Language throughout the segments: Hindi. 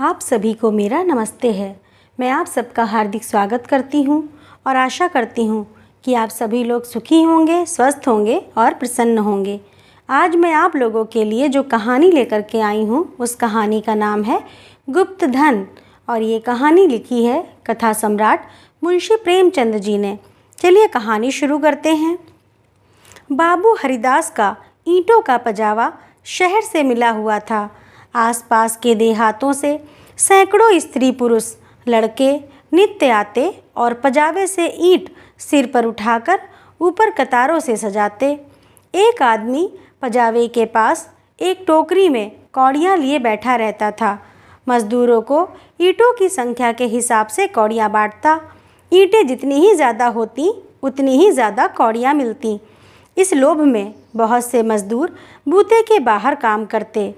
आप सभी को मेरा नमस्ते है। मैं आप सबका हार्दिक स्वागत करती हूँ और आशा करती हूँ कि आप सभी लोग सुखी होंगे, स्वस्थ होंगे और प्रसन्न होंगे। आज मैं आप लोगों के लिए जो कहानी लेकर के आई हूँ उस कहानी का नाम है गुप्त धन और ये कहानी लिखी है कथा सम्राट मुंशी प्रेमचंद जी ने। चलिए कहानी शुरू करते हैं। बाबू हरिदास का ईंटों का पजावा शहर से मिला हुआ था। आसपास के देहातों से सैकड़ों स्त्री पुरुष लड़के नित्य आते और पजावे से ईंट सिर पर उठाकर ऊपर कतारों से सजाते। एक आदमी पजावे के पास एक टोकरी में कौड़ियाँ लिए बैठा रहता था। मजदूरों को ईंटों की संख्या के हिसाब से कौड़ियाँ बांटता। ईंटें जितनी ही ज़्यादा होती उतनी ही ज़्यादा कौड़ियाँ मिलती। इस लोभ में बहुत से मजदूर बूते के बाहर काम करते।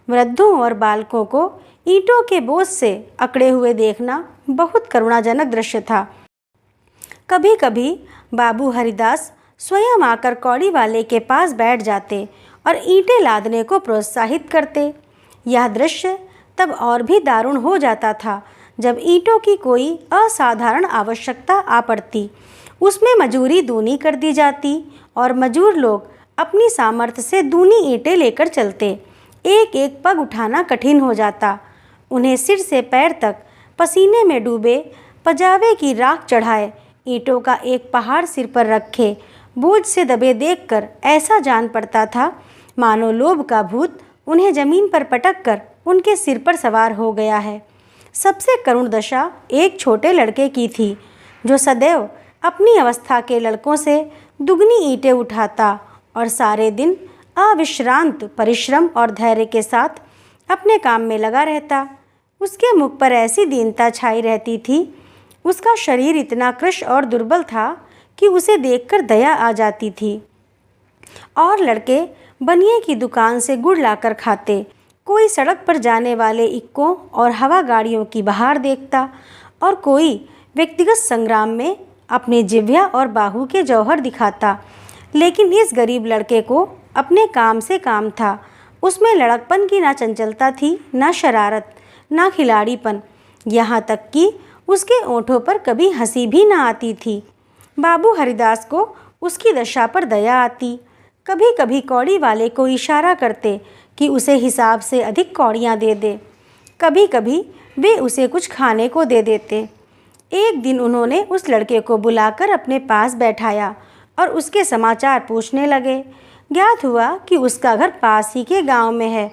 वृद्धों और बालकों को ईंटों के बोझ से अकड़े हुए देखना बहुत करुणाजनक दृश्य था। कभी कभी बाबू हरिदास स्वयं आकर कौड़ी वाले के पास बैठ जाते और ईंटें लादने को प्रोत्साहित करते। यह दृश्य तब और भी दारुण हो जाता था जब ईंटों की कोई असाधारण आवश्यकता आ पड़ती। उसमें मजूरी दूनी कर दी जाती और मजूर लोग अपनी सामर्थ्य से दूनी ईंटें लेकर चलते। एक एक पग उठाना कठिन हो जाता। उन्हें सिर से पैर तक पसीने में डूबे पजावे की राख चढ़ाए ईंटों का एक पहाड़ सिर पर रखे बोझ से दबे देखकर ऐसा जान पड़ता था मानो लोभ का भूत उन्हें जमीन पर पटक कर उनके सिर पर सवार हो गया है। सबसे करुण दशा एक छोटे लड़के की थी जो सदैव अपनी अवस्था के लड़कों से दुगनी ईंटें उठाता और सारे दिन अविश्रांत परिश्रम और धैर्य के साथ अपने काम में लगा रहता। उसके मुख पर ऐसी दीनता छाई रहती थी। उसका शरीर इतना कृश और दुर्बल था कि उसे देखकर दया आ जाती थी। और लड़के बनिए की दुकान से गुड़ लाकर खाते। कोई सड़क पर जाने वाले इक्कों और हवा गाड़ियों की बहार देखता और कोई व्यक्तिगत संग्राम में अपने जिह्वा और बाहु के जौहर दिखाता। लेकिन इस गरीब लड़के को अपने काम से काम था। उसमें लड़कपन की ना चंचलता थी, ना शरारत, ना खिलाड़ीपन, यहाँ तक कि उसके ओंठों पर कभी हंसी भी ना आती थी। बाबू हरिदास को उसकी दशा पर दया आती। कभी कभी कौड़ी वाले को इशारा करते कि उसे हिसाब से अधिक कौड़ियाँ दे दे। कभी कभी वे उसे कुछ खाने को दे देते। एक दिन उन्होंने उस लड़के को बुलाकर अपने पास बैठाया और उसके समाचार पूछने लगे। ज्ञात हुआ कि उसका घर पास ही के गांव में है।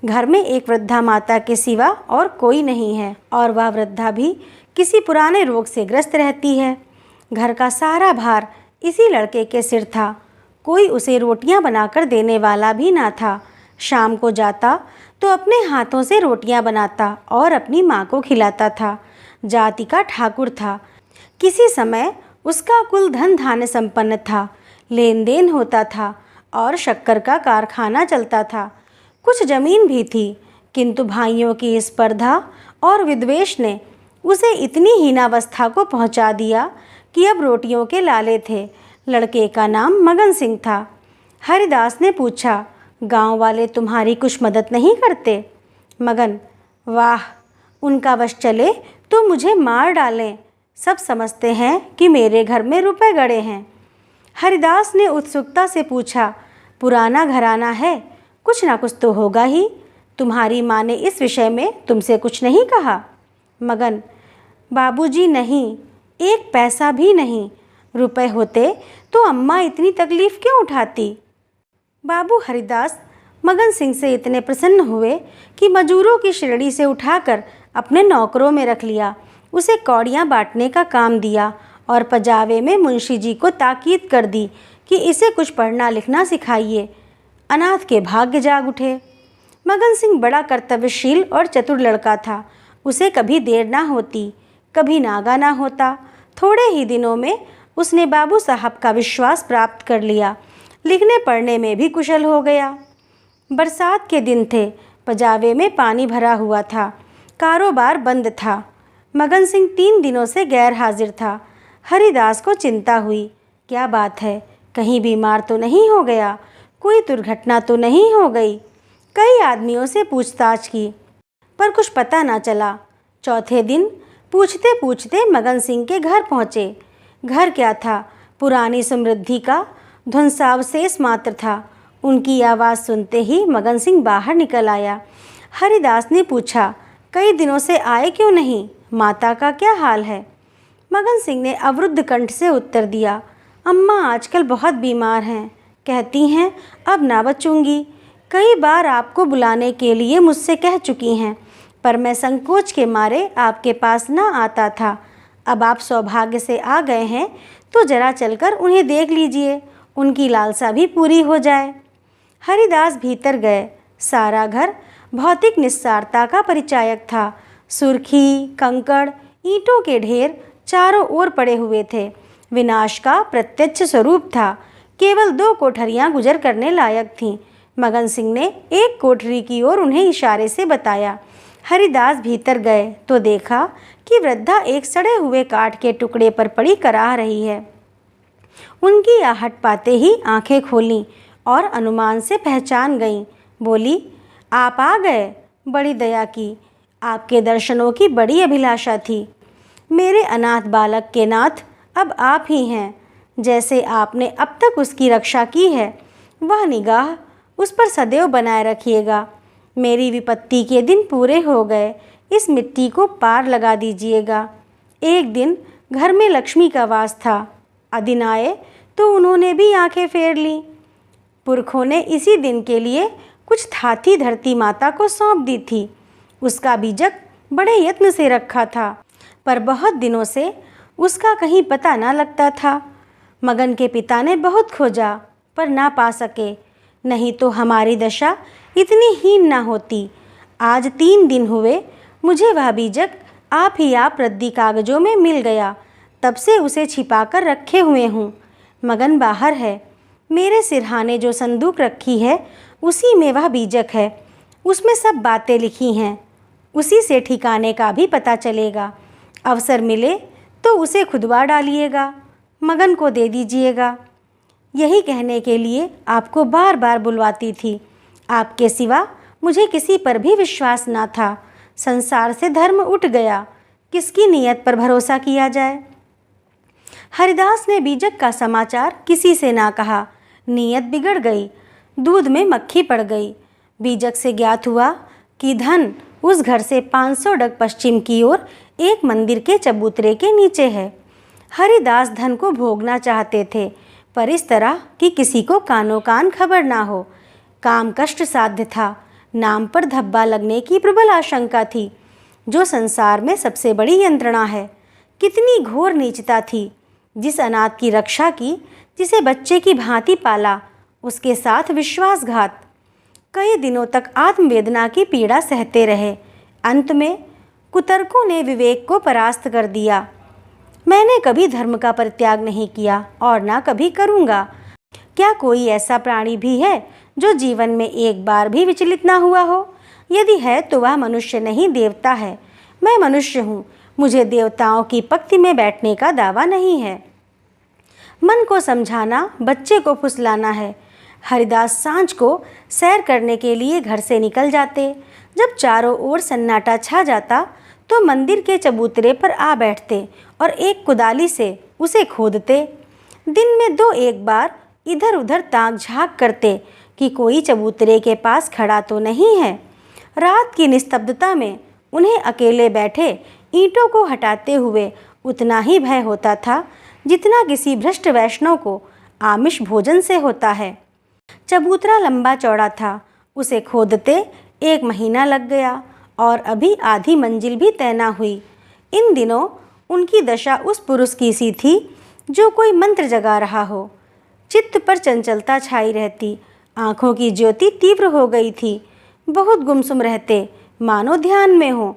घर में एक वृद्धा माता के सिवा और कोई नहीं है और वह वृद्धा भी किसी पुराने रोग से ग्रस्त रहती है। घर का सारा भार इसी लड़के के सिर था। कोई उसे रोटियां बनाकर देने वाला भी ना था। शाम को जाता तो अपने हाथों से रोटियां बनाता और अपनी माँ को खिलाता था। जाति का ठाकुर था। किसी समय उसका कुल धन धान्य संपन्न था। लेन देन होता था और शक्कर का कारखाना चलता था। कुछ जमीन भी थी, किंतु भाइयों की स्पर्धा और विद्वेष ने उसे इतनी हीनावस्था को पहुंचा दिया कि अब रोटियों के लाले थे। लड़के का नाम मगन सिंह था। हरिदास ने पूछा, गांव वाले तुम्हारी कुछ मदद नहीं करते? मगन, वाह, उनका वश चले तो मुझे मार डालें। सब समझते हैं कि मेरे घर में रुपए गड़े हैं। हरिदास ने उत्सुकता से पूछा, पुराना घराना है, कुछ ना कुछ तो होगा ही। तुम्हारी माँ ने इस विषय में तुमसे कुछ नहीं कहा? मगन, बाबूजी नहीं, एक पैसा भी नहीं। रुपए होते तो अम्मा इतनी तकलीफ क्यों उठाती? बाबू हरिदास मगन सिंह से इतने प्रसन्न हुए कि मजूरों की श्रेणी से उठाकर अपने नौकरों में रख लिया। उसे कौड़ियाँ बांटने का काम दिया और पजावे में मुंशी जी को ताकीद कर दी कि इसे कुछ पढ़ना लिखना सिखाइए। अनाथ के भाग्य जाग उठे। मगन सिंह बड़ा कर्तव्यशील और चतुर लड़का था। उसे कभी देर ना होती, कभी नागा ना होता। थोड़े ही दिनों में उसने बाबू साहब का विश्वास प्राप्त कर लिया। लिखने पढ़ने में भी कुशल हो गया। बरसात के दिन थे। पजावे में पानी भरा हुआ था। कारोबार बंद था। मगन सिंह 3 दिनों से गैर हाजिर था। हरिदास को चिंता हुई। क्या बात है, कहीं बीमार तो नहीं हो गया? कोई दुर्घटना तो नहीं हो गई? कई आदमियों से पूछताछ की। पर कुछ पता ना चला। चौथे दिन पूछते पूछते मगन सिंह के घर पहुँचे। घर क्या था, पुरानी समृद्धि का ध्वंसावशेष मात्र था। उनकी आवाज़ सुनते ही मगन सिंह बाहर निकल आया। हरिदास ने पूछा, कई दिनों से आए क्यों नहीं? माता का क्या हाल है? मगन सिंह ने अवरुद्ध कंठ से उत्तर दिया, अम्मा आजकल बहुत बीमार हैं। कहती हैं अब ना बचूंगी। कई बार आपको बुलाने के लिए मुझसे कह चुकी हैं, पर मैं संकोच के मारे आपके पास ना आता था। अब आप सौभाग्य से आ गए हैं तो जरा चलकर उन्हें देख लीजिए, उनकी लालसा भी पूरी हो जाए। हरिदास भीतर गए। सारा घर भौतिक निस्सारता का परिचायक था। सुर्खी, कंकड़, ईंटों के ढेर चारों ओर पड़े हुए थे। विनाश का प्रत्यक्ष स्वरूप था। केवल 2 कोठरियां गुजर करने लायक थीं। मगन सिंह ने एक कोठरी की ओर उन्हें इशारे से बताया। हरिदास भीतर गए तो देखा कि वृद्धा एक सड़े हुए काठ के टुकड़े पर पड़ी कराह रही है। उनकी आहट पाते ही आंखें खोलीं और अनुमान से पहचान गईं। बोली, आप आ गए, बड़ी दया की। आपके दर्शनों की बड़ी अभिलाषा थी। मेरे अनाथ बालक के नाथ अब आप ही हैं। जैसे आपने अब तक उसकी रक्षा की है, वह निगाह उस पर सदैव बनाए रखिएगा। मेरी विपत्ति के दिन पूरे हो गए, इस मिट्टी को पार लगा दीजिएगा। एक दिन घर में लक्ष्मी का वास था। अदिन आए तो उन्होंने भी आंखें फेर लीं। पुरखों ने इसी दिन के लिए कुछ थाथी धरती माता को सौंप दी थी। उसका बीजक बड़े यत्न से रखा था, पर बहुत दिनों से उसका कहीं पता ना लगता था। मगन के पिता ने बहुत खोजा पर ना पा सके, नहीं तो हमारी दशा इतनी हीन ना होती। आज 3 दिन हुए मुझे वह बीजक आप ही आप रद्दी कागजों में मिल गया। तब से उसे छिपाकर रखे हुए हूँ। मगन बाहर है। मेरे सिरहाने जो संदूक रखी है उसी में वह बीजक है। उसमें सब बातें लिखी हैं। उसी से ठिकाने का भी पता चलेगा। अवसर मिले तो उसे खुदवा डालिएगा, मगन को दे दीजिएगा। यही कहने के लिए आपको बार बार बुलवाती थी। आपके सिवा मुझे किसी पर भी विश्वास ना था। संसार से धर्म उठ गया, किसकी नीयत पर भरोसा किया जाए। हरिदास ने बीजक का समाचार किसी से ना कहा। नीयत बिगड़ गई, दूध में मक्खी पड़ गई। बीजक से ज्ञात हुआ कि धन उस घर से 500 डग पश्चिम की ओर एक मंदिर के चबूतरे के नीचे है। हरिदास धन को भोगना चाहते थे, पर इस तरह कि किसी को कानो कान खबर ना हो। काम कष्ट साध्य था। नाम पर धब्बा लगने की प्रबल आशंका थी, जो संसार में सबसे बड़ी यंत्रणा है। कितनी घोर नीचता थी। जिस अनाथ की रक्षा की, जिसे बच्चे की भांति पाला, उसके साथ विश्वासघात। कई दिनों तक आत्मवेदना की पीड़ा सहते रहे। अंत में कुतर्कों ने विवेक को परास्त कर दिया। मैंने कभी धर्म का परित्याग नहीं किया और ना कभी करूँगा। क्या कोई ऐसा प्राणी भी है जो जीवन में एक बार भी विचलित ना हुआ हो? यदि है तो वह मनुष्य नहीं, देवता है। मैं मनुष्य हूँ, मुझे देवताओं की पंक्ति में बैठने का दावा नहीं है। मन को समझाना बच्चे को फुसलाना है। हरिदास सांझ को सैर करने के लिए घर से निकल जाते। जब चारों ओर सन्नाटा छा जाता तो मंदिर के चबूतरे पर आ बैठते और एक कुदाली से उसे खोदते। दिन में 2-1 बार इधर उधर ताक झाँक करते कि कोई चबूतरे के पास खड़ा तो नहीं है। रात की निस्तब्धता में उन्हें अकेले बैठे ईंटों को हटाते हुए उतना ही भय होता था जितना किसी भ्रष्ट वैष्णव को आमिष भोजन से होता है। चबूतरा लंबा चौड़ा था। उसे खोदते 1 महीना लग गया और अभी आधी मंजिल भी तय न हुई। इन दिनों उनकी दशा उस पुरुष की सी थी जो कोई मंत्र जगा रहा हो। चित्त पर चंचलता छाई रहती। आँखों की ज्योति तीव्र हो गई थी। बहुत गुमसुम रहते, मानो ध्यान में हो।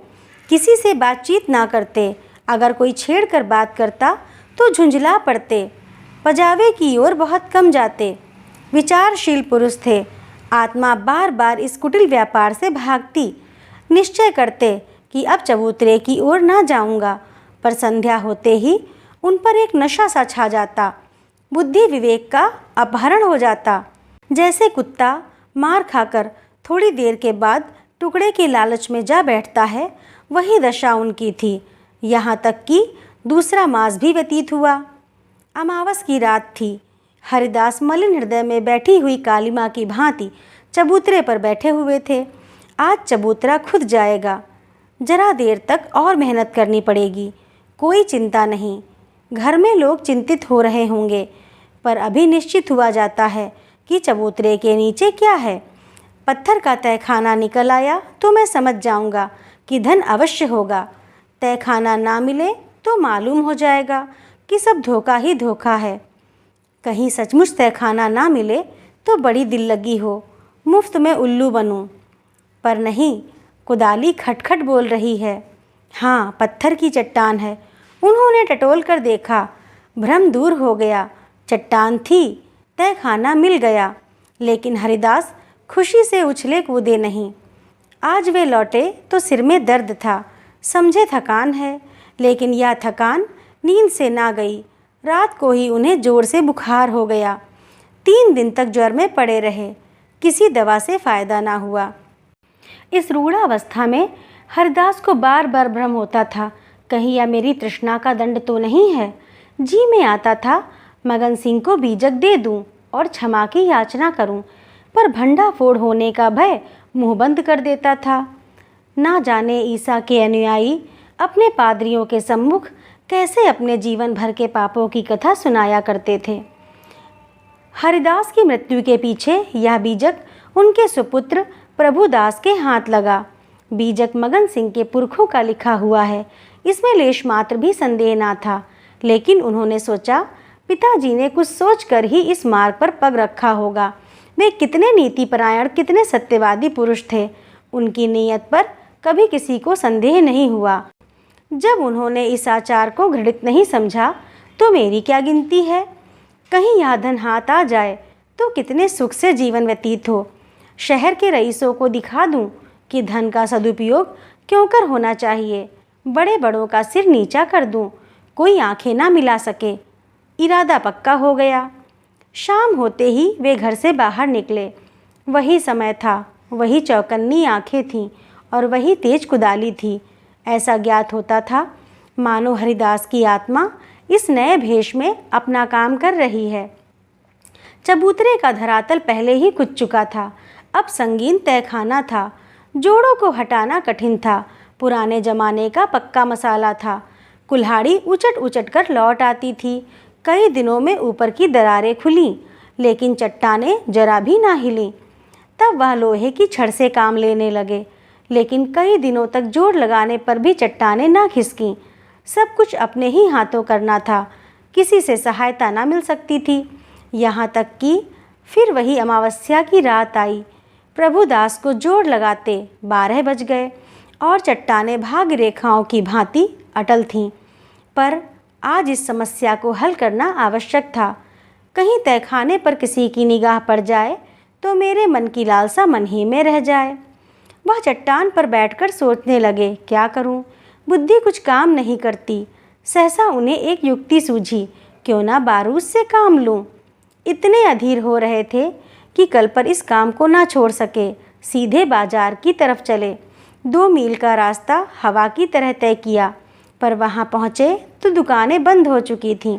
किसी से बातचीत ना करते। अगर कोई छेड़ कर बात करता तो झुंझला पड़ते। पजावे की ओर बहुत कम जाते। विचारशील पुरुष थे। आत्मा बार बार इस कुटिल व्यापार से भागती। निश्चय करते कि अब चबूतरे की ओर ना जाऊंगा, पर संध्या होते ही उन पर एक नशा सा छा जाता। बुद्धि विवेक का अपहरण हो जाता। जैसे कुत्ता मार खाकर थोड़ी देर के बाद टुकड़े के लालच में जा बैठता है, वही दशा उनकी थी। यहाँ तक कि दूसरा मास भी व्यतीत हुआ। अमावस की रात थी। हरिदास मलिन हृदय में बैठी हुई काली माँ की भांति चबूतरे पर बैठे हुए थे। आज चबूतरा खुद जाएगा, जरा देर तक और मेहनत करनी पड़ेगी। कोई चिंता नहीं। घर में लोग चिंतित हो रहे होंगे, पर अभी निश्चित हुआ जाता है कि चबूतरे के नीचे क्या है। पत्थर का तहखाना निकल आया तो मैं समझ जाऊंगा कि धन अवश्य होगा। तहखाना ना मिले तो मालूम हो जाएगा कि सब धोखा ही धोखा है। कहीं सचमुच तहखाना ना मिले तो बड़ी दिल लगी हो, मुफ्त में उल्लू बनूं। पर नहीं, कुदाली खटखट बोल रही है। हाँ, पत्थर की चट्टान है। उन्होंने टटोल कर देखा, भ्रम दूर हो गया। चट्टान थी, तहखाना मिल गया। लेकिन हरिदास खुशी से उछले कूदे नहीं। आज वे लौटे तो सिर में दर्द था। समझे थकान है, लेकिन यह थकान नींद से ना गई। रात को ही उन्हें जोर से बुखार हो गया। 3 दिन तक ज्वर में पड़े रहे। किसी दवा से फायदा ना हुआ। इस रूढ़ावस्था में हरिदास को बार बार भ्रम होता था, कहीं यह मेरी तृष्णा का दंड तो नहीं है। जी में आता था मगन सिंह को बीजक दे दूं और क्षमा की याचना करूं, पर भंडाफोड़ होने का भय मुंह बंद कर देता था। ना जाने ईसा के अनुयायी अपने पादरियों के सम्मुख कैसे अपने जीवन भर के पापों की कथा सुनाया करते थे। हरिदास की मृत्यु के पीछे यह बीजक उनके सुपुत्र प्रभुदास के हाथ लगा। बीजक मगन सिंह के पुरखों का लिखा हुआ है, इसमें लेश मात्र भी संदेह ना था। लेकिन उन्होंने सोचा, पिताजी ने कुछ सोचकर ही इस मार्ग पर पग रखा होगा। वे कितने नीतिपरायण, कितने सत्यवादी पुरुष थे। उनकी नीयत पर कभी किसी को संदेह नहीं हुआ। जब उन्होंने इस आचार को घृणित नहीं समझा तो मेरी क्या गिनती है। कहीं यह धन हाथ आ जाए तो कितने सुख से जीवन व्यतीत हो। शहर के रईसों को दिखा दूं कि धन का सदुपयोग क्यों कर होना चाहिए। बड़े बड़ों का सिर नीचा कर दूं, कोई आंखें ना मिला सके। इरादा पक्का हो गया। शाम होते ही वे घर से बाहर निकले। वही समय था, वही चौकन्नी आंखें थीं और वही तेज कुदाली थी। ऐसा ज्ञात होता था मानो हरिदास की आत्मा इस नए भेष में अपना काम कर रही है। चबूतरे का धरातल पहले ही कुच चुका था। अब संगीन तहखाना था। जोड़ों को हटाना कठिन था। पुराने जमाने का पक्का मसाला था। कुल्हाड़ी उचट उचट कर लौट आती थी। कई दिनों में ऊपर की दरारें खुलीं, लेकिन चट्टानें जरा भी ना हिलीं। तब वह लोहे की छड़ से काम लेने लगे, लेकिन कई दिनों तक जोर लगाने पर भी चट्टानें ना खिसकीं। सब कुछ अपने ही हाथों करना था। किसी से सहायता ना मिल सकती थी। यहाँ तक कि फिर वही अमावस्या की रात आई। प्रभुदास को जोर लगाते 12 बज गए और चट्टानें भाग्य रेखाओं की भांति अटल थीं। पर आज इस समस्या को हल करना आवश्यक था। कहीं तहखाने पर किसी की निगाह पड़ जाए तो मेरे मन की लालसा मन ही में रह जाए। वह चट्टान पर बैठकर सोचने लगे, क्या करूं? बुद्धि कुछ काम नहीं करती। सहसा उन्हें एक युक्ति सूझी, क्यों ना बारूद से काम लूं। इतने अधीर हो रहे थे कि कल पर इस काम को ना छोड़ सके। सीधे बाजार की तरफ चले। 2 मील का रास्ता हवा की तरह तय किया, पर वहां पहुंचे तो दुकानें बंद हो चुकी थीं।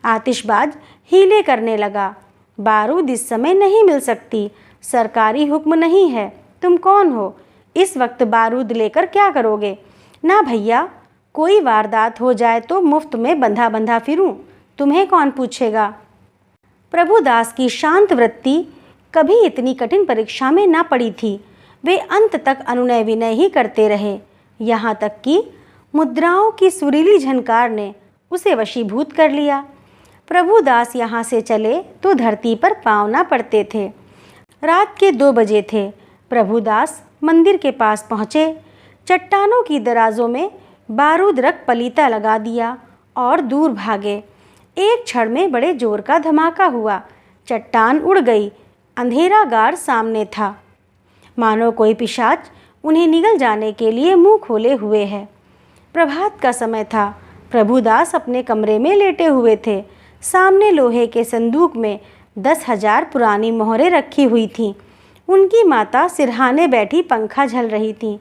आतिशबाज हीले करने लगा। बारूद इस समय नहीं मिल सकती, सरकारी हुक्म नहीं है। तुम कौन हो? इस वक्त बारूद लेकर क्या करोगे? ना भैया, कोई वारदात हो जाए तो मुफ्त में बंधा बंधा फिरूं, तुम्हें कौन पूछेगा। प्रभुदास की शांत वृत्ति कभी इतनी कठिन परीक्षा में ना पड़ी थी। वे अंत तक अनुनय विनय ही करते रहे, यहाँ तक कि मुद्राओं की सुरीली झनकार ने उसे वशीभूत कर लिया। प्रभुदास यहाँ से चले तो धरती पर पाँव ना पड़ते थे। रात के 2 बजे थे। प्रभुदास मंदिर के पास पहुँचे। चट्टानों की दराजों में बारूद रख पलीता लगा दिया और दूर भागे। एक क्षण में बड़े जोर का धमाका हुआ। चट्टान उड़ गई। अंधेरा गार सामने था, मानो कोई पिशाच उन्हें निगल जाने के लिए मुंह खोले हुए है। प्रभात का समय था। प्रभुदास अपने कमरे में लेटे हुए थे। सामने लोहे के संदूक में 10,000 पुरानी मोहरें रखी हुई थीं। उनकी माता सिरहाने बैठी पंखा झल रही थी।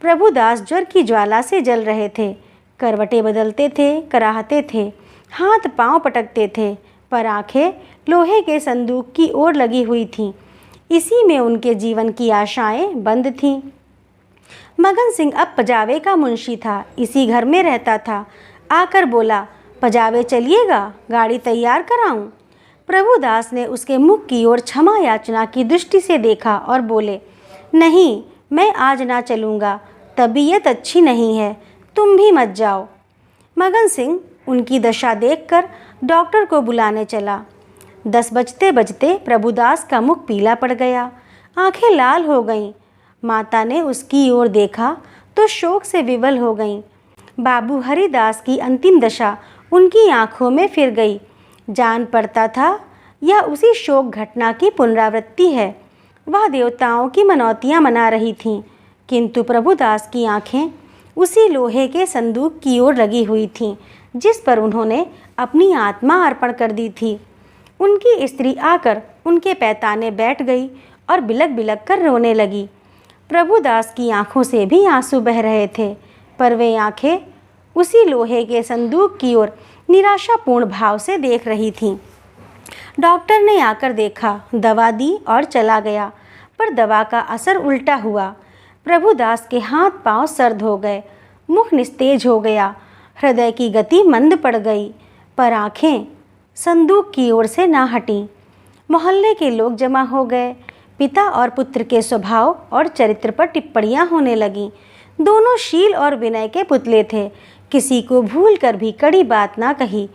प्रभुदास ज्वर की ज्वाला से जल रहे थे। करवटें बदलते थे, कराहते थे, हाथ पांव पटकते थे, पर आंखें लोहे के संदूक की ओर लगी हुई थीं। इसी में उनके जीवन की आशाएं बंद थीं। मगन सिंह अब पजावे का मुंशी था, इसी घर में रहता था। आकर बोला, पजावे चलिएगा, गाड़ी तैयार कराऊं? प्रभुदास ने उसके मुख की ओर क्षमा याचना की दृष्टि से देखा और बोले, नहीं, मैं आज ना चलूँगा, तबीयत अच्छी नहीं है, तुम भी मत जाओ। मगन सिंह उनकी दशा देखकर डॉक्टर को बुलाने चला। 10 बजते बजते प्रभुदास का मुख पीला पड़ गया, आंखें लाल हो गईं। माता ने उसकी ओर देखा तो शोक से विवल हो गईं। बाबू हरिदास की अंतिम दशा उनकी आंखों में फिर गई। जान पड़ता था यह उसी शोक घटना की पुनरावृत्ति है। वह देवताओं की मनौतियाँ मना रही थीं, किंतु प्रभुदास की आंखें उसी लोहे के संदूक की ओर लगी हुई थीं जिस पर उन्होंने अपनी आत्मा अर्पण कर दी थी। उनकी स्त्री आकर उनके पैताने बैठ गई और बिलक बिलक कर रोने लगी। प्रभुदास की आंखों से भी आंसू बह रहे थे, पर वे आंखें उसी लोहे के संदूक की ओर निराशापूर्ण भाव से देख रही थीं। डॉक्टर ने आकर देखा, दवा दी और चला गया, पर दवा का असर उल्टा हुआ। प्रभुदास के हाथ पांव सर्द हो गए, मुख निस्तेज हो गया, हृदय की गति मंद पड़ गई, पर आंखें संदूक की ओर से ना हटीं। मोहल्ले के लोग जमा हो गए। पिता और पुत्र के स्वभाव और चरित्र पर टिप्पणियां होने लगीं। दोनों शील और विनय के पुतले थे, किसी को भूल कर भी कड़ी बात ना कही।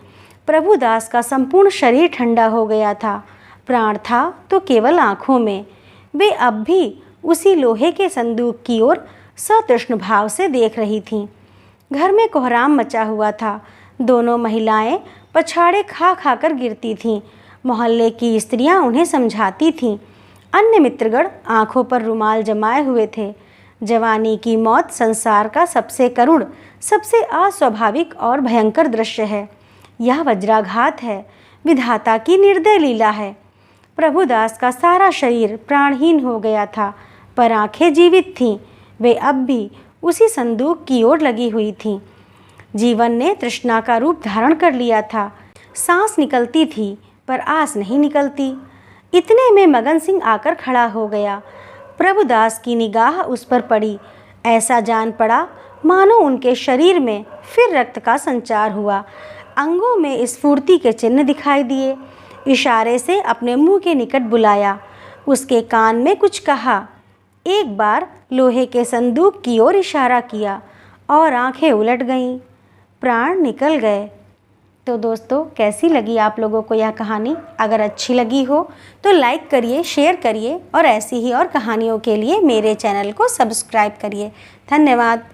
प्रभुदास का संपूर्ण शरीर ठंडा हो गया था, प्राण था तो केवल आँखों में। वे अब भी उसी लोहे के संदूक की ओर सतृष्ण भाव से देख रही थीं। घर में कोहराम मचा हुआ था। दोनों महिलाएं पछाड़े खा खा कर गिरती थीं। मोहल्ले की स्त्रियां उन्हें समझाती थीं। अन्य मित्रगण आंखों पर रुमाल जमाए हुए थे। जवानी की मौत संसार का सबसे करुण, सबसे अस्वाभाविक और भयंकर दृश्य है। यह वज्राघात है, विधाता की निर्दय लीला है। प्रभुदास का सारा शरीर प्राणहीन हो गया था, पर आंखें जीवित थीं। वे अब भी उसी संदूक की ओर लगी हुई थीं। जीवन ने तृष्णा का रूप धारण कर लिया था। सांस निकलती थी, पर आस नहीं निकलती। इतने में मगन सिंह आकर खड़ा हो गया। प्रभुदास की निगाह उस पर पड़ी। ऐसा जान पड़ा मानो उनके शरीर में फिर रक्त का संचार हुआ। अंगों में स्फूर्ति के चिन्ह दिखाई दिए। इशारे से अपने मुंह के निकट बुलाया, उसके कान में कुछ कहा। एक बार लोहे के संदूक की ओर इशारा किया और आंखें उलट गईं, प्राण निकल गए। तो दोस्तों, कैसी लगी आप लोगों को यह कहानी? अगर अच्छी लगी हो तो लाइक करिए, शेयर करिए और ऐसी ही और कहानियों के लिए मेरे चैनल को सब्सक्राइब करिए। धन्यवाद।